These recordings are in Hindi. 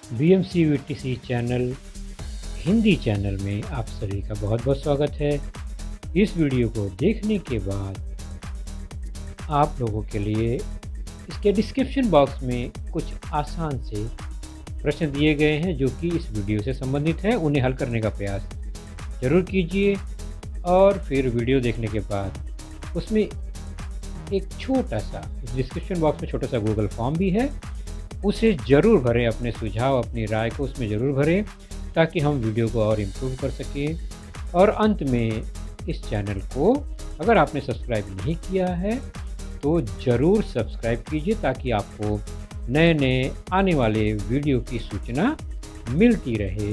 BMCVTC चैनल हिंदी चैनल में आप सभी का बहुत बहुत स्वागत है। इस वीडियो को देखने के बाद आप लोगों के लिए इसके डिस्क्रिप्शन बॉक्स में कुछ आसान से प्रश्न दिए गए हैं जो कि इस वीडियो से संबंधित है। उन्हें हल करने का प्रयास ज़रूर कीजिए और फिर वीडियो देखने के बाद उसमें एक छोटा सा डिस्क्रिप्शन बॉक्स में छोटा सा गूगल फॉर्म भी है, उसे ज़रूर भरें। अपने सुझाव अपनी राय को उसमें ज़रूर भरें ताकि हम वीडियो को और इम्प्रूव कर सकें। और अंत में इस चैनल को अगर आपने सब्सक्राइब नहीं किया है तो ज़रूर सब्सक्राइब कीजिए ताकि आपको नए नए आने वाले वीडियो की सूचना मिलती रहे।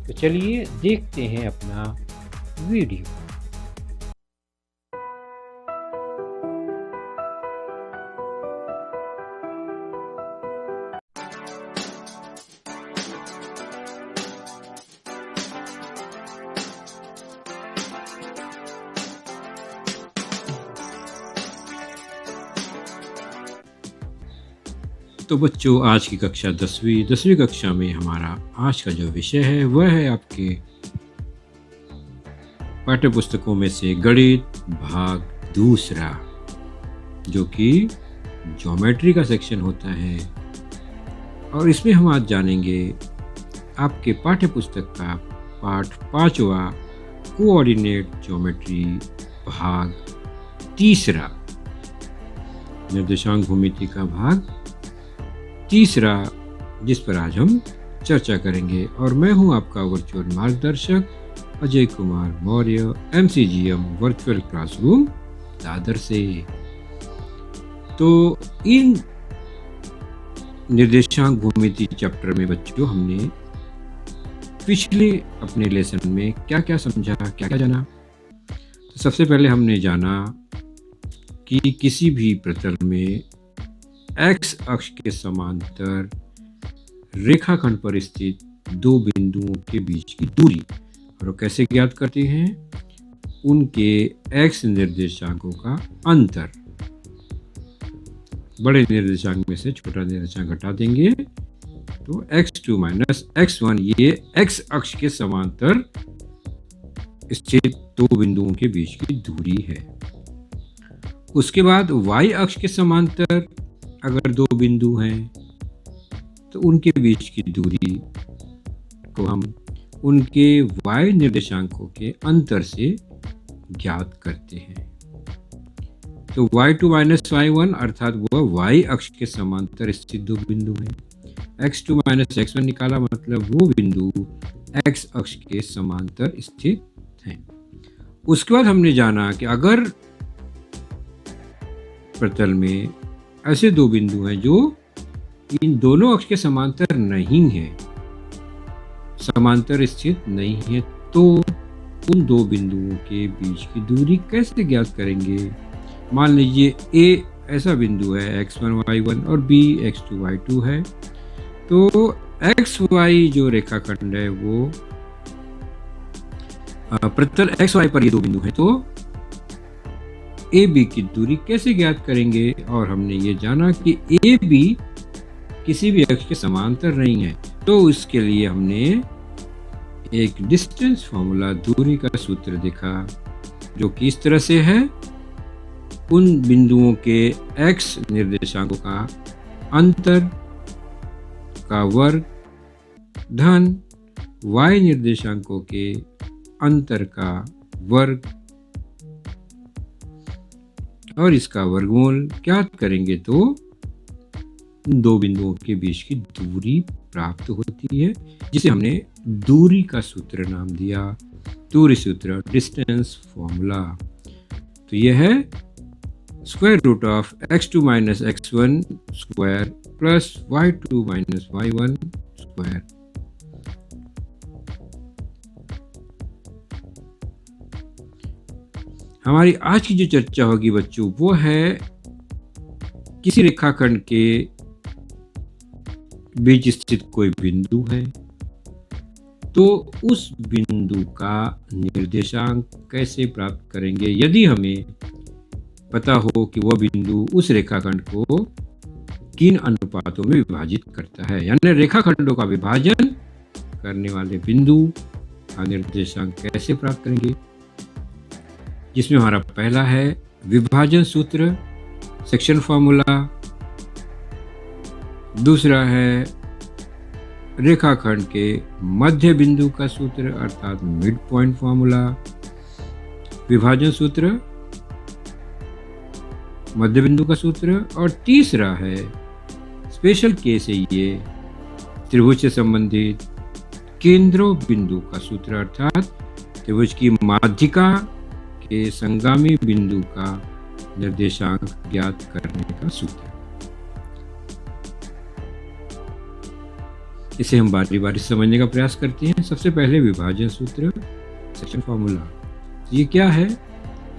तो चलिए देखते हैं अपना वीडियो। तो बच्चों, आज की कक्षा 10वीं कक्षा में हमारा आज का जो विषय है वह है आपके पाठ्य पुस्तकों में से गणित भाग दूसरा, जो कि ज्योमेट्री का सेक्शन होता है। और इसमें हम आज जानेंगे आपके पाठ्य पुस्तक का पाठ 5वां कोऑर्डिनेट ज्योमेट्री भाग तीसरा, निर्देशांक भूमिति का भाग तीसरा, जिस पर आज हम चर्चा करेंगे। और मैं हूं आपका वर्चुअल मार्गदर्शक Ajay Kumar Maurya, MCGM virtual classroom Dadar से। तो इन निर्देशांक भूमिति चैप्टर में बच्चों हमने पिछले अपने लेसन में क्या क्या समझा, क्या क्या जाना। तो सबसे पहले हमने जाना कि किसी भी प्रतल में एक्स अक्ष के समांतर रेखाखंड पर स्थित दो बिंदुओं के बीच की दूरी और कैसे ज्ञात करते हैं, उनके एक्स निर्देशांकों का अंतर। बड़े निर्देशांक में से छोटा निर्देशांक घटा देंगे तो x2 माइनस x1 ये एक्स अक्ष के समांतर स्थित दो बिंदुओं के बीच की दूरी है। उसके बाद y अक्ष के समांतर अगर दो बिंदु हैं तो उनके बीच की दूरी को हम उनके y निर्देशांकों के अंतर से ज्ञात करते हैं। तो y2 माइनस y1 अर्थात वह y अक्ष के समांतर स्थित दो बिंदु हैं। x2 माइनस x1 निकाला मतलब वो बिंदु x अक्ष के समांतर स्थित हैं। उसके बाद हमने जाना कि अगर प्रतल में ऐसे दो बिंदु हैं जो इन दोनों अक्ष के समांतर नहीं है, समांतर स्थित नहीं है, तो उन दो बिंदुओं के बीच की दूरी कैसे ज्ञात करेंगे। मान लीजिए A ऐसा बिंदु है x1 y1 और B x2 y2 है। तो xy जो रेखाखंड है वो प्रतल xy पर ये दो बिंदु हैं, तो AB की दूरी कैसे ज्ञात करेंगे। और हमने ये जाना कि AB किसी भी अक्ष के समांतर नहीं है, तो उसके लिए हमने एक डिस्टेंस फॉर्मूला, दूरी का सूत्र देखा, जो कि इस तरह से है। उन बिंदुओं के x निर्देशांकों का अंतर का वर्ग धन y निर्देशांकों के अंतर का वर्ग और इसका वर्गमूल ज्ञात करेंगे तो दो बिंदुओं के बीच की दूरी प्राप्त होती है, जिसे हमने दूरी का सूत्र नाम दिया। दूरी सूत्र, डिस्टेंस फॉर्मूला। तो यह है square root of x2 minus x1 square plus y2 minus y1 square. हमारी आज की जो चर्चा होगी बच्चों वो है किसी रेखाखंड के बीच स्थित कोई बिंदु है, तो उस बिंदु का निर्देशांक कैसे प्राप्त करेंगे यदि हमें पता हो कि वह बिंदु उस रेखाखंड को किन अनुपातों में विभाजित करता है, यानी रेखाखंडों का विभाजन करने वाले बिंदु का निर्देशांक कैसे प्राप्त करेंगे। जिसमें हमारा पहला है विभाजन सूत्र, सेक्शन फॉर्मूला। दूसरा है रेखाखंड के मध्य बिंदु का सूत्र अर्थात मिड पॉइंट फॉर्मूला। विभाजन सूत्र, मध्य बिंदु का सूत्र। और तीसरा है स्पेशल केस है ये त्रिभुज से संबंधित केंद्र बिंदु का सूत्र अर्थात त्रिभुज की माध्यिका के संगामी बिंदु का निर्देशांक ज्ञात करने का सूत्र। इसे हम बारी बारी समझने का प्रयास करते हैं। सबसे पहले विभाजन सूत्र, सेक्शन फॉर्मूला। ये क्या है?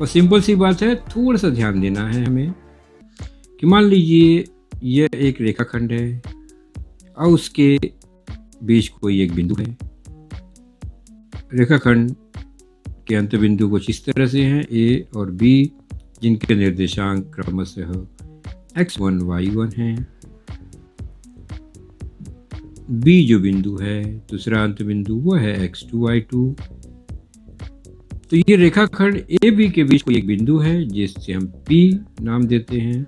और सिंपल सी बात है, थोड़ा सा ध्यान देना है हमें कि मान लीजिए यह एक रेखाखंड है और उसके बीच कोई एक बिंदु है। रेखाखंड के अंत बिंदु कुछ इस तरह से हैं, ए और बी, जिनके निर्देशांक क्रमशः x1 y1 हैं। बी जो बिंदु है, दूसरा अंत बिंदु, वो है x2 y2। तो ये रेखाखंड ए बी के बीच कोई एक बिंदु है जिससे हम P नाम देते हैं।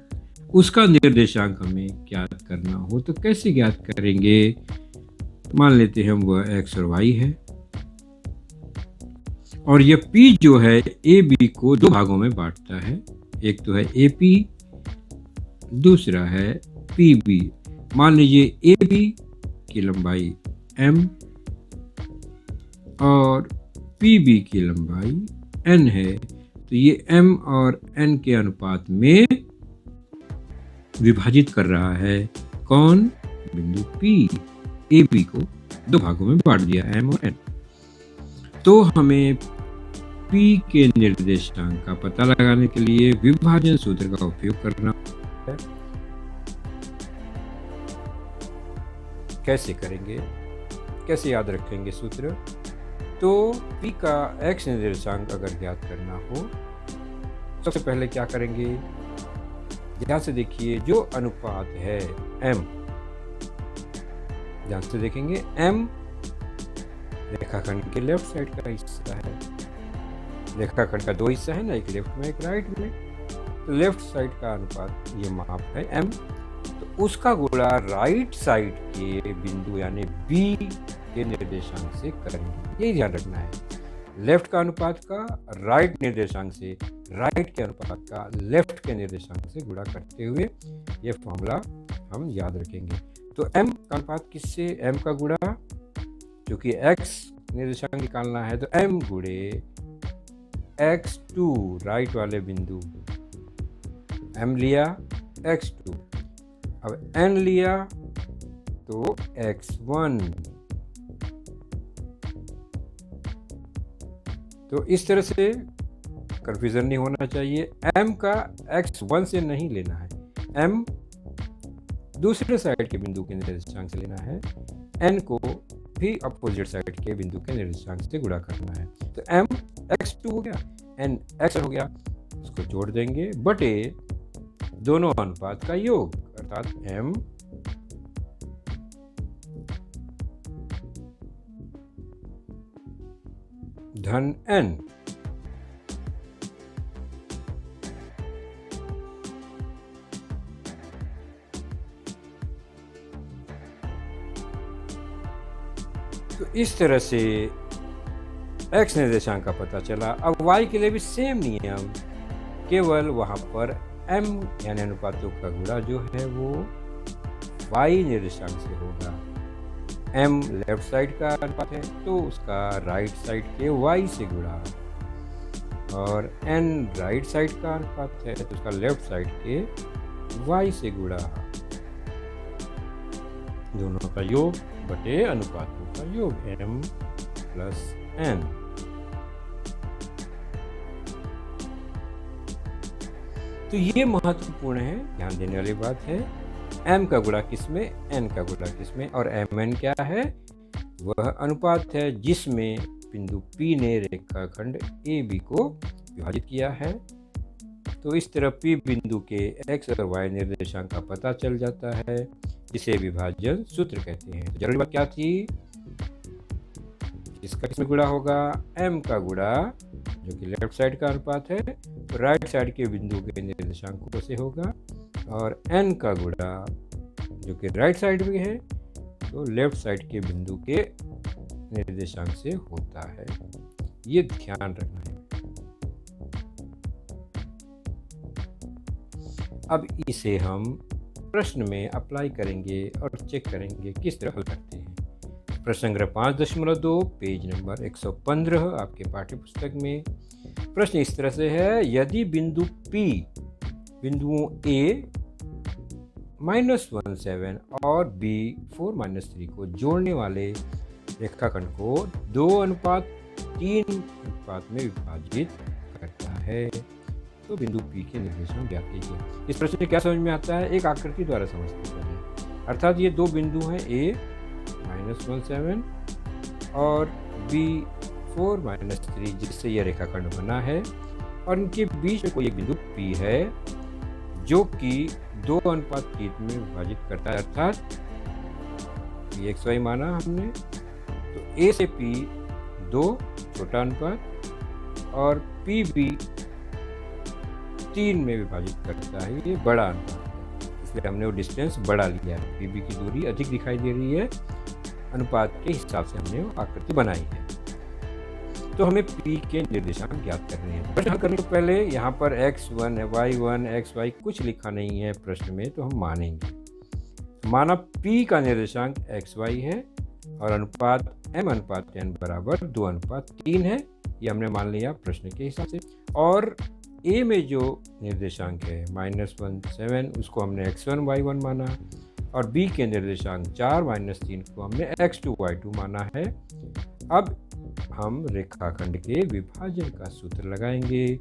उसका निर्देशांक हमें ज्ञात करना हो तो कैसे ज्ञात करेंगे? मान लेते हैं हम वह x और y है और यह P जो है ए बी को दो भागों में बांटता है। एक तो है AP, दूसरा है PB। मान लीजिए AB की लंबाई m और PB की लंबाई n है, तो ये m और n के अनुपात में विभाजित कर रहा है। कौन? बिंदु P। AB को दो भागों में बांट दिया, m और n। तो हमें P के निर्देशांक का पता लगाने के लिए विभाजन सूत्र का उपयोग करना है। कैसे करेंगे, कैसे याद रखेंगे सूत्र? तो P का x निर्देशांक अगर ज्ञात करना हो, सबसे पहले क्या करेंगे? ध्यान से देखिए, जो अनुपात है m, ध्यान से देखेंगे, m रेखाखंड के लेफ्ट साइड का हिस्सा है। रेखाखंड का दो हिस्सा है ना, एक लेफ्ट में एक राइट में। तो लेफ्ट साइड का अनुपात ये माप है m, तो उसका गुणा राइट साइड के बिंदु यानी B के निर्देशांक से करेंगे। यही ध्यान रखना है, लेफ्ट का अनुपात का राइट निर्देशांक से, राइट के अनुपात का लेफ्ट के निर्देशांक से गुणा करते हुए ये फॉर्मूला हम याद रखेंगे। तो m का अनुपात किससे? m का गुणा, क्योंकि x निर्देशांक निकालना है, तो m गुणे x2 राइट वाले बिंदु, m लिया x2, अब n लिया तो x1। तो इस तरह से कंफ्यूजन नहीं होना चाहिए। m का x1 से नहीं लेना है, m दूसरे साइड के बिंदु के निर्देशांक से लेना है, n को भी अपोजिट साइड के बिंदु के निर्देशांक से गुणा करना है। तो m x2 हो गया, n x हो गया, उसको जोड़ देंगे बटे दोनों अनुपात का योग अर्थात m धन n। तो इस तरह से x निर्देशांक का पता चला। अब y के लिए भी सेम नियम, केवल वहां पर m यानी अनुपातों का गुणा जो है वो y निर्देशांक से होगा। m लेफ्ट साइड का अनुपात है तो उसका राइट साइड के y से गुणा, और n राइट साइड का अनुपात है तो उसका लेफ्ट साइड के y से गुणा। दोनों का योग बटे अनुपातों का योग, m प्लस n। तो ये महत्वपूर्ण है, ध्यान देने वाली बात है। m का गुणा किसमें? n का गुणा किसमें? और mn क्या है? वह अनुपात है जिसमें बिंदु P ने रेखाखंड AB को विभाजित किया है। तो इस तरह P बिंदु के x और y निर्देशांक का पता चल जाता है, जिसे विभाजन सूत्र कहते हैं। तो जरूरी बात क्या थी? इसका किसमें गुणा होगा? m का गुणा, जो कि लेफ्ट साइड का अनुपात है, तो राइट साइड के बिंदु के निर्देशांकों से होगा, और n का गुणा, जो कि राइट साइड में है, तो लेफ्ट साइड के बिंदु के निर्देशांक से होता है। ये ध्यान रखना है। अब इसे हम प्रश्न में अप्लाई करेंगे और चेक करेंगे किस तरह हल करते हैं। प्रश्न संग्रह 5.2, पेज नंबर 115 आपके पाठ्य पुस्तक में। प्रश्न इस तरह से है, यदि बिंदु P बिंदुओं A -17 और B 4-3 को जोड़ने वाले रेखाखंड को 2:3 अनुपात में विभाजित करता है, तो बिंदु P के निर्देशांक ज्ञात कीजिए। इस प्रश्न में क्या समझ में आता है? एक आकृति द्वारा समझते हैं। अर्थात ये दो बिंदु हैं, A -17 और B 4-3, जिससे यह रेखाखंड बना है, और इनके बीच में कोई एक बिंदु P है जो कि 2:3 में विभाजित करता है। अर्थात PXY माना हमने, तो A से P 2 छोटा अनुपात और PB 3 में विभाजित करता है, ये बड़ा अनुपात है, इसलिए हमने वो डिस्टेंस बड़ा लिया है। PB की दूरी अधिक दिखाई दे रही है, अनुपात के हिसाब से हमने वो आकृति बनाई है। तो हमें P के निर्देशांक ज्ञात करने हैं। प्रश्न हल करने से पहले यहाँ पर x1 y1 xy कुछ लिखा नहीं है प्रश्न में, तो हम मानेंगे। माना P का निर्देशांक xy है और अनुपात m/n बराबर 2:3 है, ये हमने मान लिया प्रश्न के हिसाब से। और A में जो निर्देशांक है -17, उसको हमने x1 y1 माना, और B के निर्देशांक 4-3 को हमने x2 y2 माना है। अब हम रेखाखंड के विभाजन का सूत्र लगाएंगे,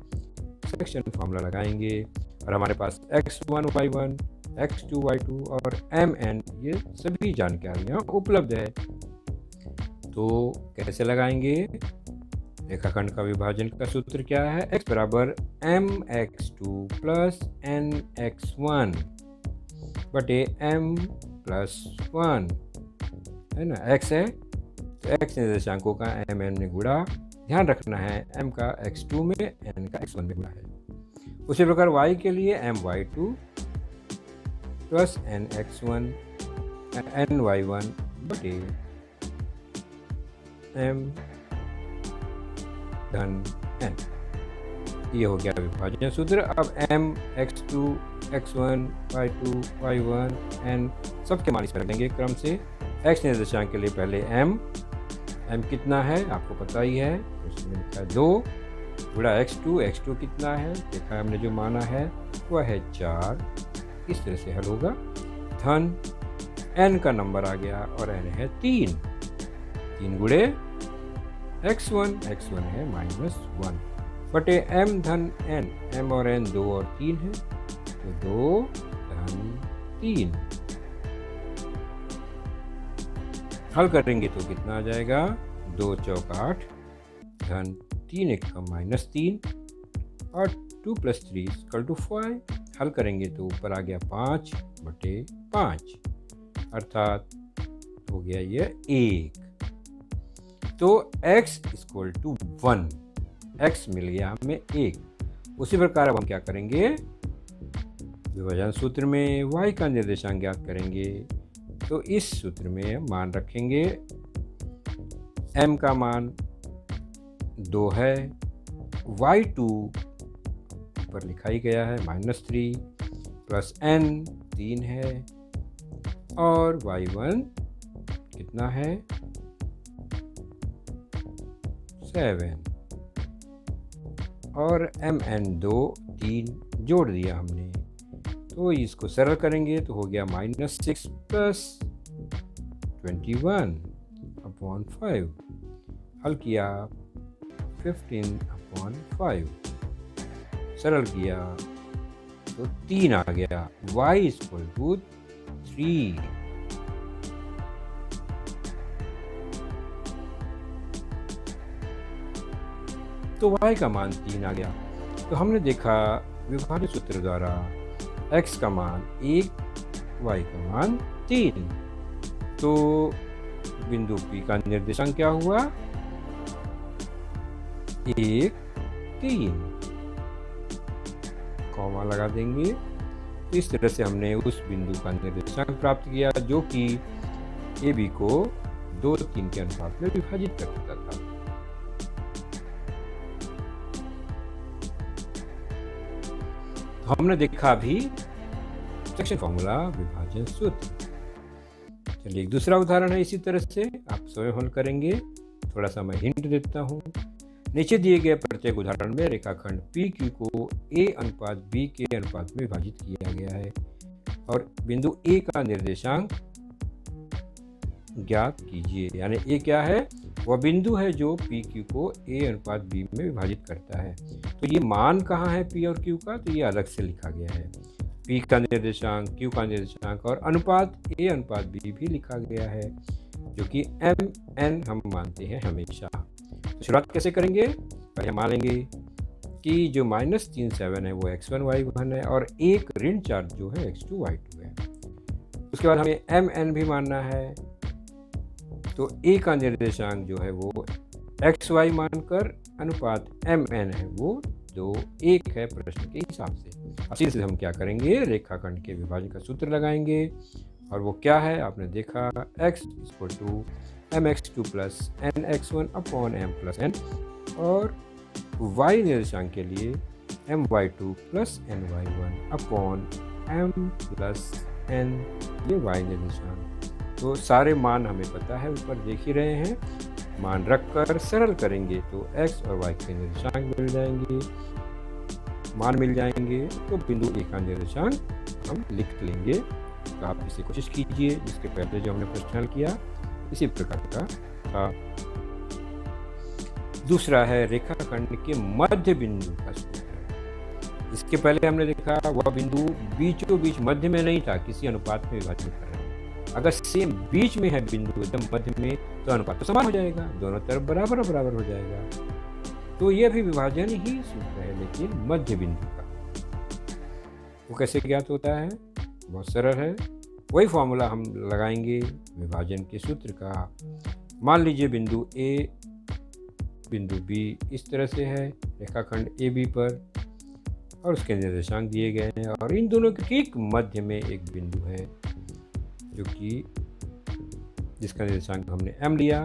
सेक्शन फार्मूला लगाएंगे, और हमारे पास x1 y1 x2 y2 और mn ये सभी जानकारियाँ उपलब्ध है। तो कैसे लगाएंगे? रेखाखंड का विभाजन का सूत्र क्या है? x बराबर mx2 प्लस nx1 बटे m+1 है ना। x है तो x निर्देशांकों का mn में गुणा, ध्यान रखना है m का x2 में, n का x1 में गुणा है। उसी प्रकार y के लिए my2 प्लस nx1 ny1 बटे m धन n, ये हो गया विभाजन सूत्र। अब m x2 x1 y2 y1 n सबके मान इस पर रख देंगे क्रम से। x निर्देशांक के लिए पहले m कितना है आपको पता ही है, उसमें लिखा है 2 गुणा x2 कितना है देखा है हमने, जो माना है वह है 4। इस तरह से हल होगा। धन n का नंबर आ गया और n है 3 गुणे x1 है -1 बटे m धन n, m और n 2 और 3 है, तो 2 धन 3। हल करेंगे तो कितना आ जाएगा? 2 चौक 8 धन 3 एक कम -3 और 2 + 3 = 5। हल करेंगे तो ऊपर आ गया 5 बटे 5, अर्थात हो गया ये 1। तो x = 1, x मिल गया हमें 1। उसी प्रकार अब हम क्या करेंगे? विभाजन सूत्र में y का निर्देशांक ज्ञात करेंगे। तो इस सूत्र में मान रखेंगे, m का मान 2 है, y2 ऊपर लिखा ही गया है -3 प्लस n 3 है, और y1 कितना है 7, और mn 2 3 जोड़ दिया हमने, तो इसको सरल करेंगे तो हो गया -6 प्लस 21/5। हल किया 15/5, सरल किया तो 3 आ गया। y = 3। तो y का मान 3 आ गया। तो हमने देखा विभाजन सूत्र द्वारा x का मान 1, y का मान 3। तो बिंदु P का निर्देशांक क्या हुआ? 1, 3, कॉमा लगा देंगे। तो इस तरह से हमने उस बिंदु का निर्देशांक प्राप्त किया जो कि AB को 2, 3 के अनुपात में विभाजित करता था। तो हमने देखा अभी सेक्शन फॉर्मूला, विभाजन सूत्र। चलिए एक दूसरा उदाहरण है इसी तरह से, आप स्वयं हल करेंगे। थोड़ा सा मैं हिंट देता हूँ। नीचे दिए गए प्रत्येक उदाहरण में रेखाखंड PQ को A अनुपात B के अनुपात में विभाजित किया गया है और बिंदु A का निर्देशांक ज्ञात कीजिए। यानी A क्या है? वह बिंदु है जो PQ को A अनुपात B में विभाजित करता है। तो ये मान कहाँ है P और Q का? तो ये अलग से लिखा गया है। P का निर्देशांक, Q का निर्देशांक और अनुपात A अनुपात B भी लिखा गया है, जो कि MN हम मानते हैं हमेशा। तो शुरुआत कैसे करेंगे? पहले मान लेंगे कि जो -37 है वो x1 y1 है और एक ऋण चार्ज जो है x2 y2 है। उसके बाद हमें MN भी मानना है। तो A का निर्देशांक जो है वो xy मानकर अनुपात MN है वो 2, 1 है प्रश्न के हिसाब से। अब सीधे हम क्या करेंगे? रेखाखंड के विभाजन का सूत्र लगाएंगे और वो क्या है? आपने देखा x = mx2 + nx1 / m + n और y निर्देशांक के लिए my2 + ny1 / m + n, ये y निर्देशांक। तो सारे मान हमें पता है, ऊपर देख ही रहे हैं। मान रखकर सरल करेंगे तो x और y के निर्देशांक मिल जाएंगे, मान मिल जाएंगे। तो बिंदु A का निर्देशांक हम लिख लेंगे। तो आप इसे कोशिश कीजिए, जिसके पहले जो हमने प्रश्न हल किया इसी प्रकार का था। दूसरा है रेखाखंड के मध्य बिंदु का सूत्र। इसके पहले हमने देखा वह बिंदु बीचों बीच मध्य में नहीं था, किसी अनुपात में विभाजित कर रहे हैं। अगर सेम बीच में है बिंदु एकदम मध्य में, तो अनुपात तो समान हो जाएगा, दोनों तरफ बराबर बराबर हो जाएगा। तो यह भी विभाजन ही सूत्र है, लेकिन मध्य बिंदु का। वो कैसे ज्ञात होता है? बहुत सरल है। वही फॉर्मूला हम लगाएंगे विभाजन के सूत्र का। मान लीजिए बिंदु A, बिंदु B इस तरह से है रेखाखंड AB पर और उसके निर्देशांक दिए गए हैं और इन दोनों के ठीक मध्य में एक बिंदु है जो कि जिसका निर्देशांक हमने M लिया।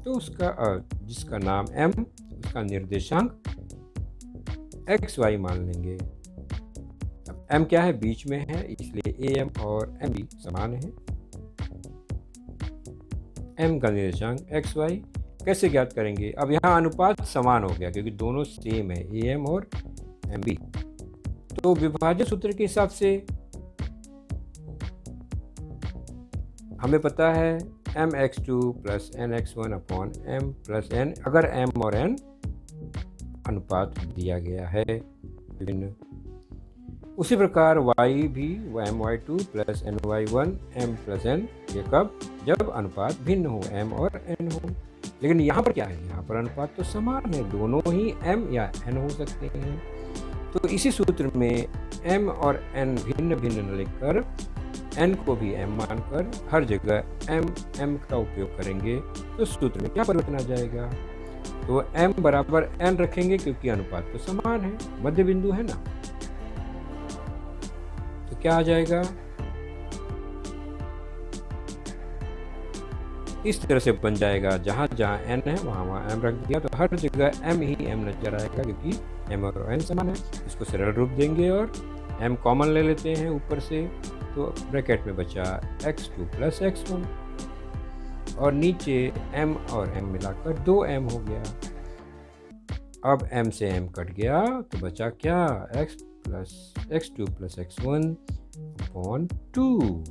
तो उसका जिसका नाम M, उसका निर्देशांक XY मान लेंगे। अब M क्या है? बीच में है, इसलिए AM और MB समान है। M का निर्देशांक XY कैसे ज्ञात करेंगे? अब यहाँ अनुपात समान हो गया क्योंकि दोनों सेम है, AM और MB। तो विभाजन सूत्र के हिसाब से हमें पता है mx2 + nx1 / m + n, अगर m और n अनुपात दिया गया है विभिन्न। उसी प्रकार y भी my2 + ny1 m + n, ये कब? जब अनुपात भिन्न हो, m और n हो। लेकिन यहाँ पर क्या है? यहाँ पर अनुपात तो समान है, दोनों ही m या n हो सकते हैं। तो इसी सूत्र में m और n भिन्न भिन्न न लिखकर n को भी m मानकर हर जगह m का उपयोग करेंगे तो सूत्र में क्या परिवर्तन आ जाएगा? तो m बराबर n रखेंगे क्योंकि अनुपात तो समान है, मध्य बिंदु है ना। तो क्या आ जाएगा? इस तरह से बन जाएगा, जहाँ जहाँ n है वहाँ m रख दिया तो हर जगह m ही m नजर आएगा क्योंकि m और n समान है। इसको सरल रूप देंगे और m कॉमन ले लेते हैं ऊपर से, तो ब्रैकेट में बचा x2 + x1 और नीचे m और m मिलाकर 2m हो गया। अब m से m कट गया तो बचा क्या? x2 + x1 / 2।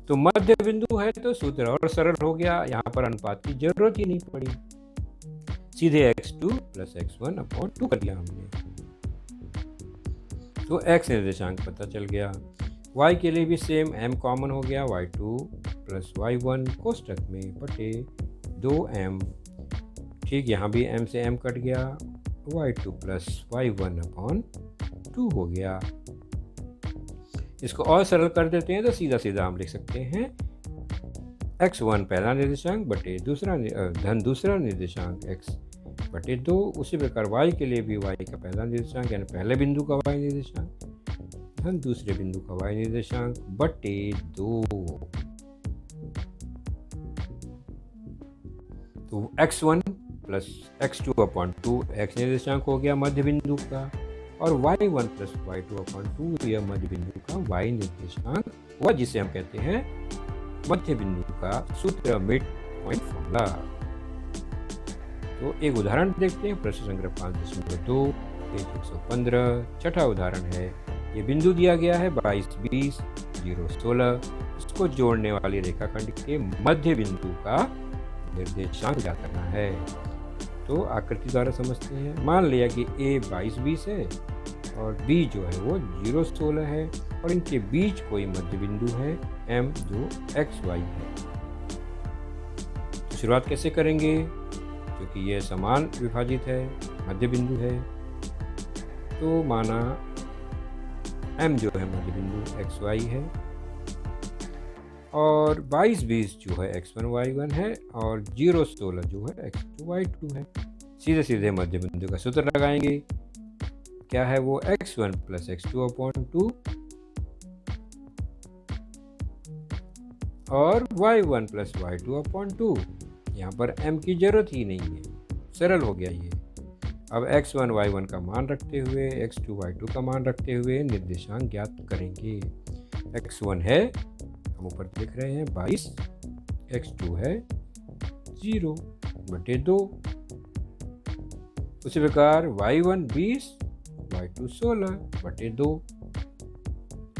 तो मध्य बिंदु है तो सूत्र और सरल हो गया, यहाँ पर अनुपात की जरूरत ही नहीं पड़ी, सीधे x2 + x1 / 2 कर दिया हमने। तो x निर्देशांक पता चल गया। y के लिए भी सेम, m कॉमन हो गया, y2 + y1 कोष्ठक में बटे 2m। ठीक, यहाँ भी m से m कट गया y2 प्लस y1 अपॉन 2 हो गया। इसको और सरल कर देते हैं तो सीधा सीधा हम लिख सकते हैं x1 पहला निर्देशांक बटे दूसरा निर्देशांक x बटे 2। उसी प्रकार y के लिए भी y का पहला निर्देशांक यानी पहले बिंदु का y निर्देशांक धन दूसरे बिंदु का y निर्देशांक बटे 2। तो x1 plus x2 upon 2 x निर्देशांक हो गया मध्य बिंदु का, और y1 प्लस y2 अपॉन 2 यह मध्य बिंदु का y निर्देशांक हुआ, जिसे हम कहते हैं मध्य बिंदु का सूत्र, मिड पॉइंट फॉर्मूला। तो एक उदाहरण देखते हैं, प्रश्न संख्या 5.2 पेज 115। छठा उदाहरण है, ये बिंदु दिया गया है 22, 20, 0, 16। इसको जोड़ने वाली रेखाखंड के मध्य बिंदु का निर्देशांक ज्ञात करना है। तो आकृति द्वारा समझते हैं। मान लिया कि A 22, 20 है और B जो है वो 0, 16 है, और इनके बीच कोई मध्य बिंदु है M जो XY है। तो शुरुआत कैसे करेंगे? क्योंकि ये समान विभाजित है, मध्य बिंदु है, तो माना M जो है मध्य बिंदु XY है, और 22, 20 जो है x1, y1 है, और 0, 16 जो है x2, y2 है। सीधे सीधे मध्य बिंदु का सूत्र लगाएंगे। क्या है वो? x1 प्लस x2 अपॉन 2 और y1 प्लस y2 अपॉन 2। यहाँ पर m की जरूरत ही नहीं है, सरल हो गया ये। अब x1, y1 का मान रखते हुए, x2, y2 का मान रखते हुए निर्देशांक ज्ञात करेंगे। x1 है, हम ऊपर देख रहे हैं 22, x2 है 0 बटे 2। उसी प्रकार y1 20, y2 16 बटे 2।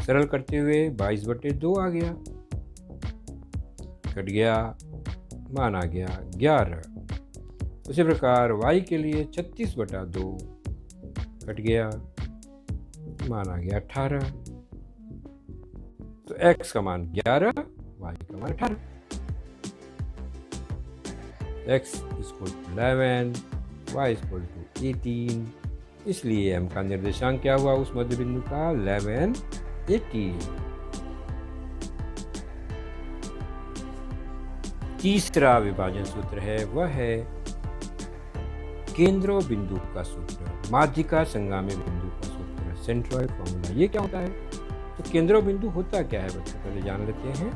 सरल करते हुए 22 बटे 2 आ गया, कट गया, मान आ गया 11। उसी प्रकार y के लिए 36 बटा 2 कट गया, मान आ गया 18। तो x का मान 11, y का मान 18। x equal to 11, y equal to 18। इसलिए m का निर्देशांक क्या हुआ उस मध्य बिंदु का? 11, 18। तीसरा विभाजन सूत्र है, वह है केंद्र बिंदु का सूत्र, माध्यिका संगामी बिंदु का सूत्र, सेंट्रॉइड फॉर्मूला। ये क्या होता है? तो केंद्र बिंदु होता क्या है बच्चों, पहले जान लेते हैं।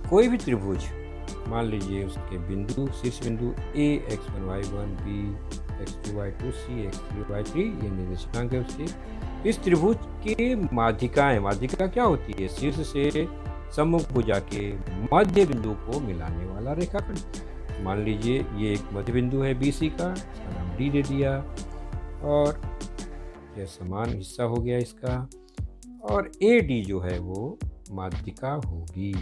कोई भी त्रिभुज, मान लीजिए उसके बिंदु, शीर्ष बिंदु A x1 y1, B x2 y2, C x3 y3, ये निर्देशांक है उसके। इस त्रिभुज के माध्यिकाएं, माध्यिका क्या होती है? शीर्ष से सम्मुख भुजा के मध्य बिंदु को मिलाने वाला रेखाखंड। मान लीजिए ये एक मध्य बिंदु है BC का, इसका नाम D दे दिया, और यह समान हिस्सा हो गया इसका, और AD जो है वो माध्यिका होगी।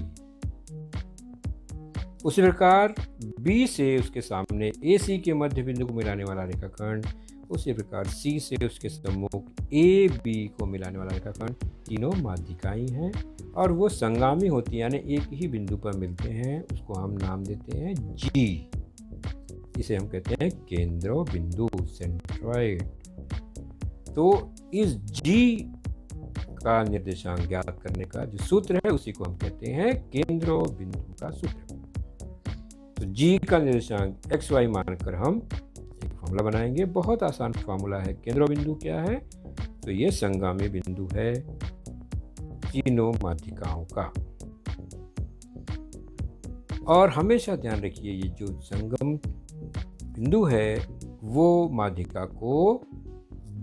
उसी प्रकार B से उसके सामने AC के मध्य बिंदु को मिलाने वाला रेखाखंड, उसी प्रकार C से उसके सम्मुख AB को मिलाने वाला रेखाखंड, तीनों माध्यिकाएं हैं और वो संगामी होती है, यानी एक ही बिंदु पर मिलते हैं। उसको हम नाम देते हैं G। इसे हम कहते हैं केंद्र बिंदु, सेंट्रॉइड। तो इस G का निर्देशांक ज्ञात करने का जो सूत्र है उसी को हम कहते हैं केंद्र बिंदु का सूत्र। तो G का निर्देशांक XY मानकर हम एक फॉर्मूला बनाएंगे। बहुत आसान फॉर्मूला है। केंद्र बिंदु क्या है? तो ये संगामी बिंदु है तीनों माध्यिकाओं का। और हमेशा ध्यान रखिए, ये जो संगम बिंदु है वो माध्यिका को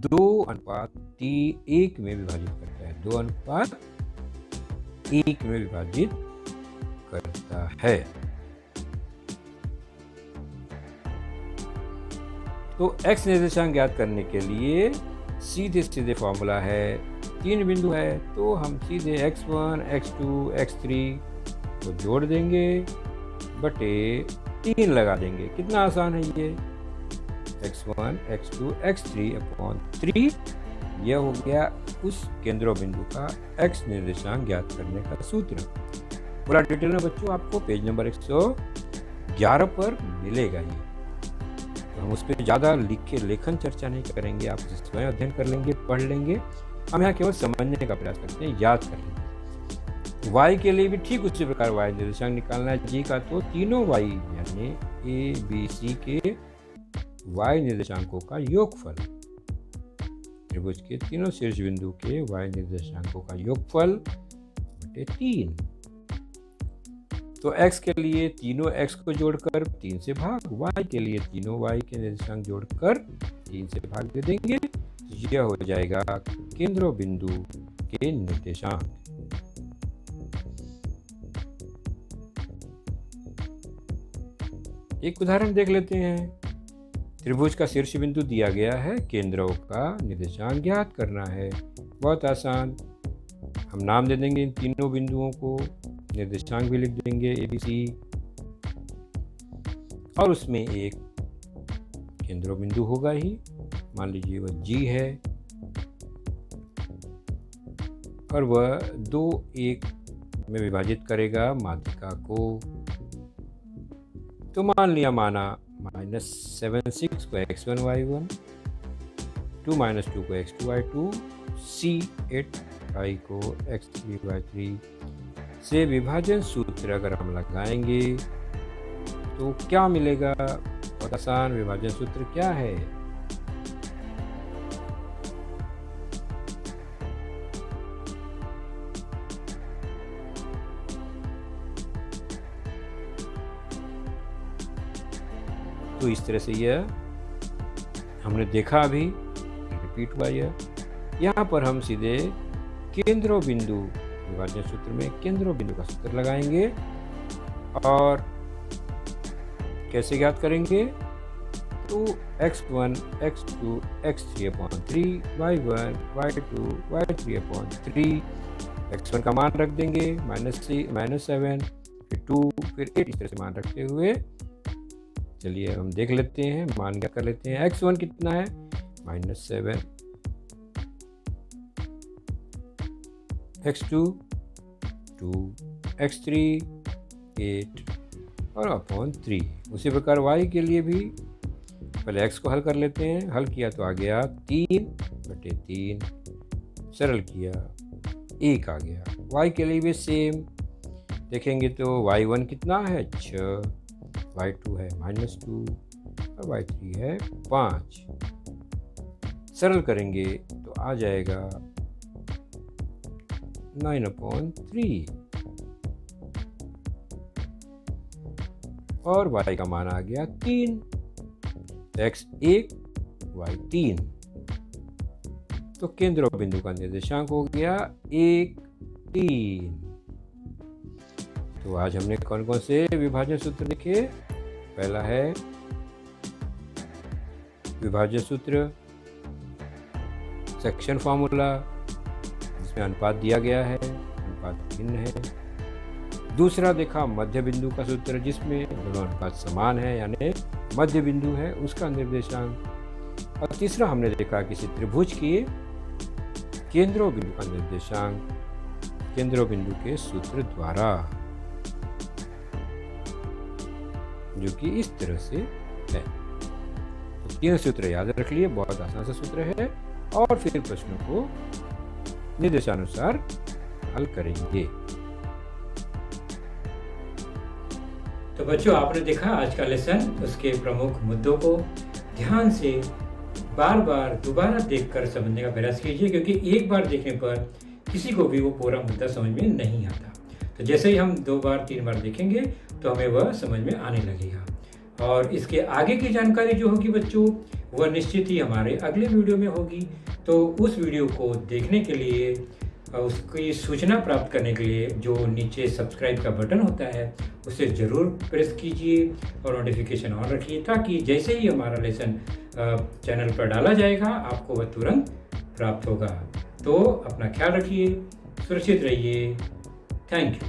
2:1 में विभाजित करता है, 2:1 में विभाजित करता है। तो x निर्देशांक ज्ञात करने के लिए सीधे सीधे फॉर्मूला है, 3 बिंदु है तो हम सीधे x1, x2, x3 को जोड़ देंगे, बटे 3 लगा देंगे। कितना आसान है ये, x1, x2, x3 अपॉन 3। यह हो गया उस केंद्र बिंदु का x निर्देशांक ज्ञात करने का सूत्र। पूरा डिटेल में बच्चों आपको पेज नंबर 111 पर मिलेगा ये। तो हम उस पे ज़्यादा लेखन चर्चा नहीं करेंगे, आप स्वयं अध्ययन कर लेंगे, पढ़ लेंगे। हम यहाँ केवल समझने का प्रयास करते हैं, याद कर लेंगे। y के लिए भी ठीक उसी प्रकार y निर्देशांक निकालना है g का, तो तीनों y यानी a b c के y निर्देशांकों का योगफल, त्रिभुज के तीनों शीर्ष बिंदु के y निर्देशांकों का योगफल बटे 3। तो x के लिए तीनों x को जोड़कर 3 से भाग, y के लिए तीनों y के निर्देशांक जोड़कर 3 से भाग दे देंगे। तो यह हो जाएगा केंद्र बिंदु के निर्देशांक। एक उदाहरण देख लेते हैं। त्रिभुज का शीर्ष बिंदु दिया गया है, केंद्रों का निर्देशांक ज्ञात करना है। बहुत आसान, हम नाम दे देंगे इन तीनों बिंदुओं को, निर्देशांक भी लिख देंगे ABC, और उसमें एक केंद्र बिंदु होगा ही, मान लीजिए वह G है, और वह 2 1 में विभाजित करेगा माध्यिका को। तो मान लिया माना -7 को x1 y1, 2 - 2 को x2 y2, C8 y को x3 y3 से विभाजन सूत्र अगर हम लगाएंगे तो क्या मिलेगा? बहुत आसान, विभाजन सूत्र क्या है? तो इस तरह से यह हमने देखा, अभी रिपीट हुआ। यहाँ पर हम सीधे केंद्र बिंदु, विभाजन सूत्र में केंद्र बिंदु का सूत्र लगाएंगे और कैसे ज्ञात करेंगे? तो x1 x2 x3/3 y1 y2 y3/3, x1 का मान रख देंगे -7, फिर 2, फिर 8, इस तरह से मान रखते हुए चलिए हम देख लेते हैं, मान क्या कर लेते हैं। x1 कितना है? -7, x2 2, x3 8 और अपॉन 3। उसी प्रकार y के लिए भी पहले x को हल कर लेते हैं। हल किया तो आ गया 3/3, सरल किया 1 आ गया। y के लिए भी सेम देखेंगे तो y1 कितना है? 6, y2 है -2 और y3 है 5। सरल करेंगे तो आ जाएगा 9/3 और y का मान आ गया 3, x1 y3। तो केंद्र बिंदु का निर्देशांक हो गया 1 3। तो आज हमने कौन कौन से विभाजन सूत्र देखे? पहला है विभाजन सूत्र, सेक्शन फॉर्मूला जिसमें अनुपात दिया गया है, अनुपात भिन्न है। दूसरा देखा मध्य बिंदु का सूत्र, जिसमें दोनों अनुपात समान है, यानी मध्य बिंदु है उसका निर्देशांक। और तीसरा हमने देखा किसी त्रिभुज के केंद्र बिंदु का निर्देशांक केंद्र बिंदु के सूत्र द्वारा, जो कि इस तरह से है। तो 3 सूत्र याद रख लिए, बहुत आसान सा सूत्र है, और फिर प्रश्नों को निर्देशानुसार हल करेंगे। तो बच्चों, आपने देखा आज का लेसन, उसके प्रमुख मुद्दों को ध्यान से बार बार दोबारा देखकर समझने का प्रयास कीजिए, क्योंकि एक बार देखने पर किसी को भी वो पूरा मुद्दा समझ में नहीं आता। तो जैसे ही हम 2 बार 3 बार देखेंगे तो हमें वह समझ में आने लगेगा। और इसके आगे की जानकारी जो होगी बच्चों, वह निश्चित ही हमारे अगले वीडियो में होगी। तो उस वीडियो को देखने के लिए, उसकी सूचना प्राप्त करने के लिए जो नीचे सब्सक्राइब का बटन होता है उसे ज़रूर प्रेस कीजिए और नोटिफिकेशन ऑन रखिए, ताकि जैसे ही हमारा लेसन चैनल पर डाला जाएगा आपको वह तुरंत प्राप्त होगा। तो अपना ख्याल रखिए, सुरक्षित रहिए। Thank you.